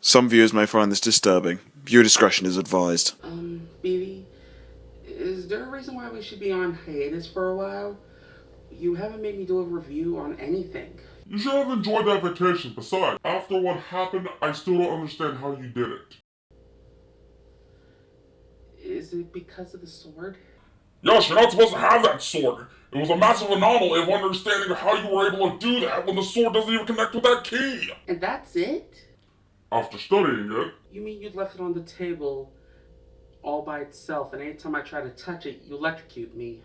Some viewers may find this disturbing. Viewer discretion is advised. BB, is there a reason why we should be on hiatus for a while? You haven't made me do a review on anything. You should have enjoyed that vacation. Besides, after what happened, I still don't understand how you did it. Is it because of the sword? Yes, you're not supposed to have that sword. It was a massive anomaly of understanding how you were able to do that when the sword doesn't even connect with that key. And that's it? After studying it. You mean you left it on the table all by itself, and anytime I try to touch it, you electrocute me?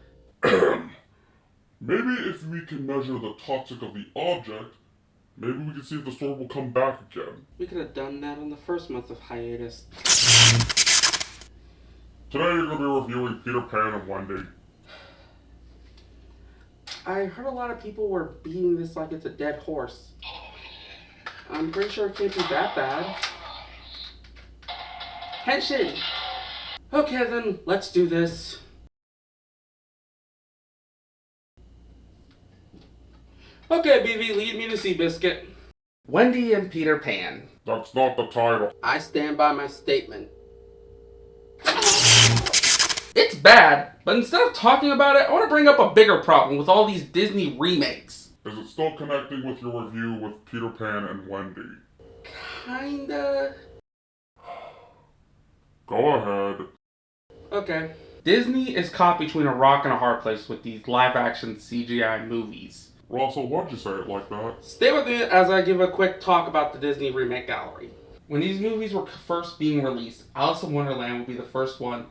Maybe if we can measure the toxic of the object, maybe we can see if the sword will come back again. We could have done that on the first month of hiatus. Today you're going to be reviewing Peter Pan and Wendy. I heard a lot of people were beating this like it's a dead horse. I'm pretty sure it can't be that bad. Henshin! Okay then, let's do this. Okay, BV, lead me to Seabiscuit. Wendy and Peter Pan. That's not the title. I stand by my statement. It's bad, but instead of talking about it, I want to bring up a bigger problem with all these Disney remakes. Is it still connecting with your review with Peter Pan and Wendy? Kinda. Go ahead. Okay. Disney is caught between a rock and a hard place with these live-action CGI movies. Rasa, why'd you say it like that? Stay with me as I give a quick talk about the Disney Remake Gallery. When these movies were first being released, Alice in Wonderland would be the first one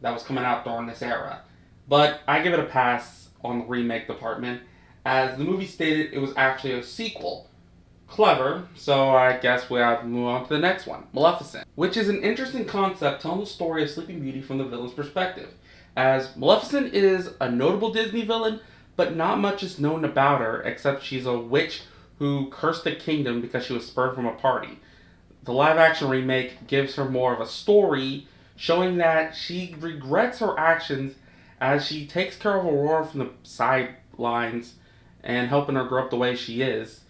that was coming out during this era. But I give it a pass on the remake department, as the movie stated it was actually a sequel. Clever, so I guess we have to move on to the next one, Maleficent, which is an interesting concept telling the story of Sleeping Beauty from the villain's perspective, as Maleficent is a notable Disney villain, but not much is known about her except she's a witch who cursed the kingdom because she was spurned from a party. The live-action remake gives her more of a story, showing that she regrets her actions as she takes care of Aurora from the sidelines and helping her grow up the way she is.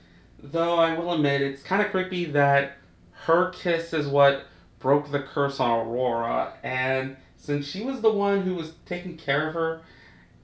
Though I will admit, it's kind of creepy that her kiss is what broke the curse on Aurora, and since she was the one who was taking care of her,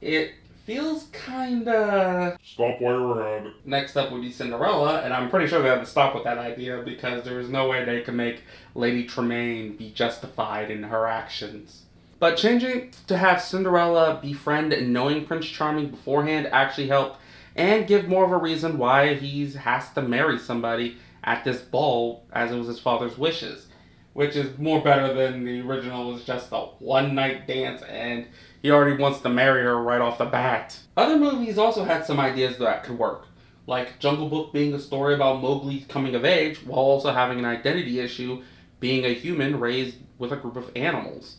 it feels kinda... Stop while you're ahead. Next up would be Cinderella, and I'm pretty sure they had to stop with that idea because there's no way they could make Lady Tremaine be justified in her actions. But changing to have Cinderella befriend and knowing Prince Charming beforehand actually helped and give more of a reason why he has to marry somebody at this ball as it was his father's wishes. Which is more better than the original was just a one-night dance and he already wants to marry her right off the bat. Other movies also had some ideas that could work, like Jungle Book being a story about Mowgli's coming of age while also having an identity issue being a human raised with a group of animals.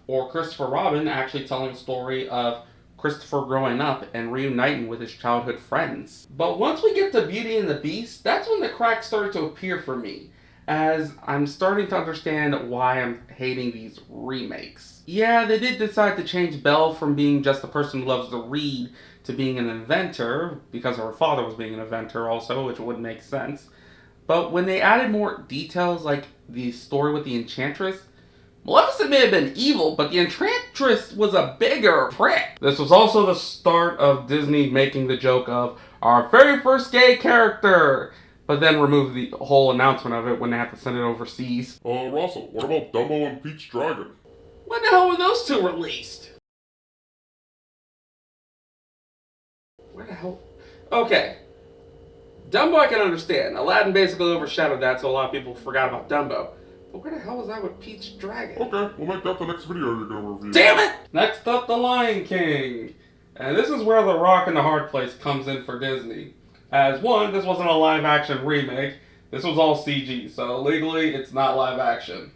Or Christopher Robin actually telling a story of Christopher growing up and reuniting with his childhood friends. But once we get to Beauty and the Beast, that's when the cracks started to appear for me, as I'm starting to understand why I'm hating these remakes. Yeah, they did decide to change Belle from being just a person who loves to read to being an inventor, because her father was being an inventor also, which would make sense. But when they added more details like the story with the Enchantress, Maleficent may have been evil, but the Enchantress was a bigger prick. This was also the start of Disney making the joke of our very first gay character, but then remove the whole announcement of it when they have to send it overseas. Russell, what about Dumbo and Pete's Dragon? When the hell were those two released? Where the hell? Okay. Dumbo I can understand. Aladdin basically overshadowed that, so a lot of people forgot about Dumbo. But where the hell was I with Pete's Dragon? Okay, we'll make that the next video you're gonna review. Damn it! Next up, The Lion King. And this is where the rock and the hard place comes in for Disney. As one, this wasn't a live action remake. This was all CG, so legally it's not live action.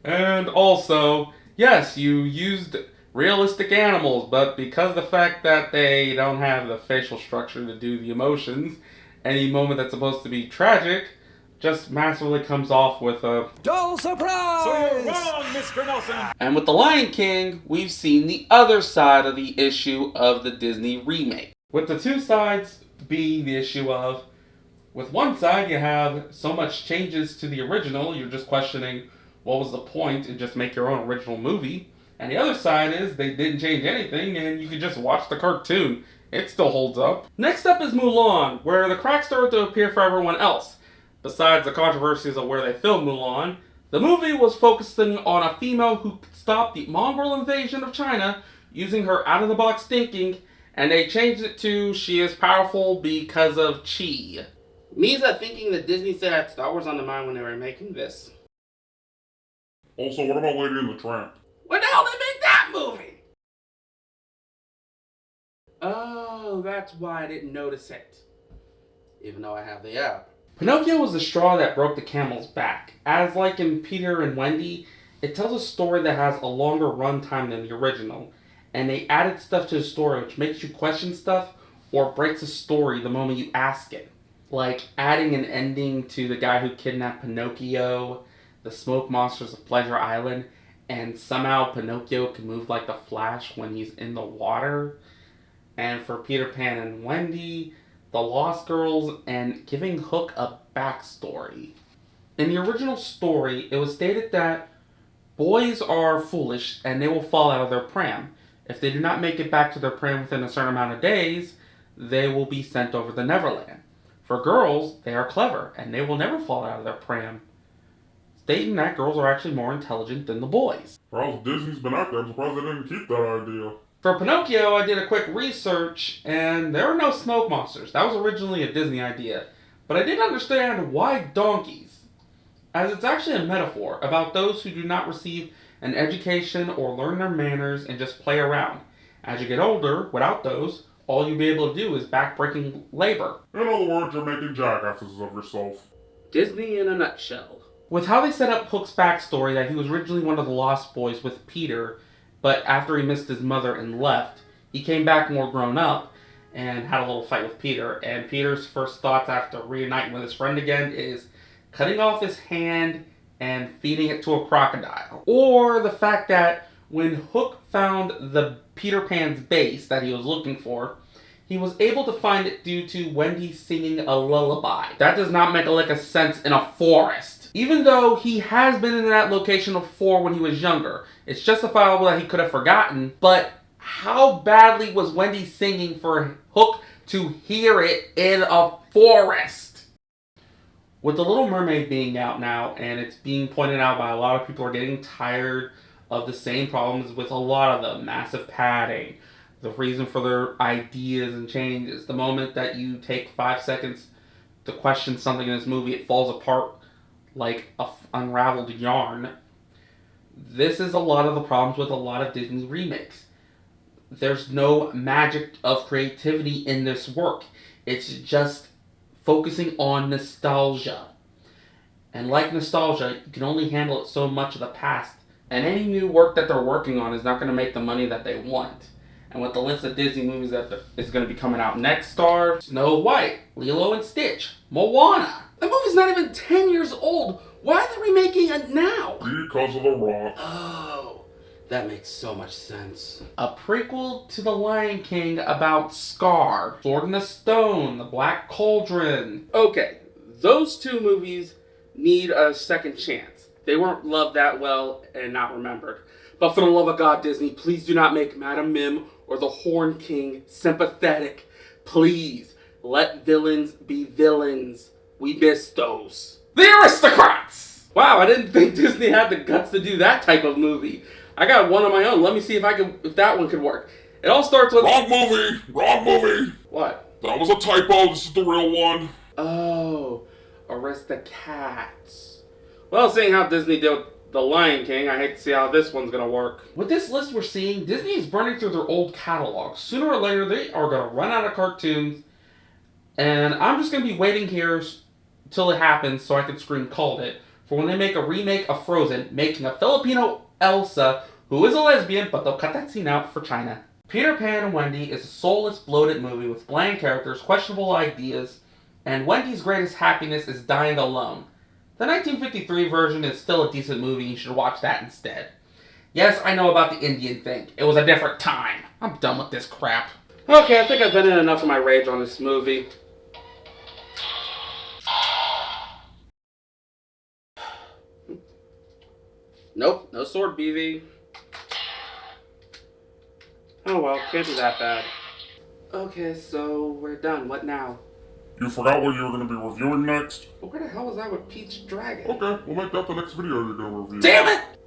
And also, yes, you used realistic animals, but because of the fact that they don't have the facial structure to do the emotions, any moment that's supposed to be tragic just massively comes off with a dull surprise! So you're wrong, Mr. Nelson! And with The Lion King, we've seen the other side of the issue of the Disney remake. With the two sides being the issue of With one side, you have so much changes to the original, you're just questioning what was the point and just make your own original movie. And the other side is they didn't change anything and you can just watch the cartoon. It still holds up. Next up is Mulan, where the cracks started to appear for everyone else. Besides the controversies of where they filmed Mulan, the movie was focusing on a female who could stop the Mongol invasion of China using her out-of-the-box thinking, and they changed it to she is powerful because of chi. Misa thinking that Disney still had Star Wars on the mind when they were making this. Also, what about Lady and the Tramp? When the hell did they make that movie? Oh, that's why I didn't notice it. Even though I have the app. Pinocchio was the straw that broke the camel's back. As like in Peter and Wendy, it tells a story that has a longer runtime than the original. And they added stuff to the story which makes you question stuff or breaks the story the moment you ask it. Like adding an ending to the guy who kidnapped Pinocchio, the smoke monsters of Pleasure Island, and somehow Pinocchio can move like the Flash when he's in the water. And for Peter Pan and Wendy, the Lost Girls, and giving Hook a backstory. In the original story, it was stated that boys are foolish and they will fall out of their pram. If they do not make it back to their pram within a certain amount of days, they will be sent over to Neverland. For girls, they are clever and they will never fall out of their pram, stating that girls are actually more intelligent than the boys. For all Disney's been out there, I'm surprised they didn't keep that idea. For Pinocchio, I did a quick research, and there are no smoke monsters. That was originally a Disney idea. But I didn't understand why donkeys, as it's actually a metaphor about those who do not receive an education or learn their manners and just play around. As you get older, without those, all you'll be able to do is backbreaking labor. In other words, you're making jackasses of yourself. Disney in a nutshell. With how they set up Hook's backstory, that he was originally one of the Lost Boys with Peter, but after he missed his mother and left, he came back more grown up and had a little fight with Peter. And Peter's first thoughts after reuniting with his friend again is cutting off his hand and feeding it to a crocodile. Or the fact that when Hook found the Peter Pan's base that he was looking for, he was able to find it due to Wendy singing a lullaby. That does not make a lick of sense in a forest. Even though he has been in that location before when he was younger. It's justifiable that he could have forgotten, but how badly was Wendy singing for Hook to hear it in a forest? With The Little Mermaid being out now, and it's being pointed out by a lot of people are getting tired of the same problems with a lot of them. Massive padding, the reason for their ideas and changes. The moment that you take 5 seconds to question something in this movie, it falls apart like a unraveled yarn. This is a lot of the problems with a lot of Disney remakes. There's no magic of creativity in this work. It's just focusing on nostalgia. And like nostalgia, you can only handle it so much of the past. And any new work that they're working on is not going to make the money that they want. And with the list of Disney movies that is going to be coming out next are Snow White, Lilo and Stitch, Moana. The movie's not even 10 years old. Why are they remaking it now? Because of The Rock. Oh, that makes so much sense. A prequel to The Lion King about Scar, Sword in the Stone, The Black Cauldron. Okay, those two movies need a second chance. They weren't loved that well and not remembered. But for the love of God, Disney, please do not make Madam Mim or the Horn King sympathetic. Please, let villains be villains. We miss those. The Aristocrats! Wow, I didn't think Disney had the guts to do that type of movie. I got one of my own. Let me see if that one could work. It all starts with... Wrong movie! Wrong movie! What? That was a typo. This is the real one. Oh, Aristocats. Well, seeing how Disney did The Lion King, I hate to see how this one's gonna work. With this list we're seeing, Disney is burning through their old catalog. Sooner or later, they are gonna run out of cartoons, and I'm just gonna be waiting here till it happens so I can scream called it for when they make a remake of Frozen, making a Filipino Elsa who is a lesbian, but they'll cut that scene out for China. Peter Pan and Wendy is a soulless, bloated movie with bland characters, questionable ideas, and Wendy's greatest happiness is dying alone. The 1953 version is still a decent movie. You should watch that instead. Yes, I know about the Indian thing. It was a different time. I'm done with this crap. Okay, I think I've vented enough of my rage on this movie. Nope, no sword, BV. Oh well, can't be that bad. Okay, so we're done. What now? You forgot what you were going to be reviewing next? But where the hell was I with Peach Dragon? Okay, we'll make that the next video you're going to review. Damn it!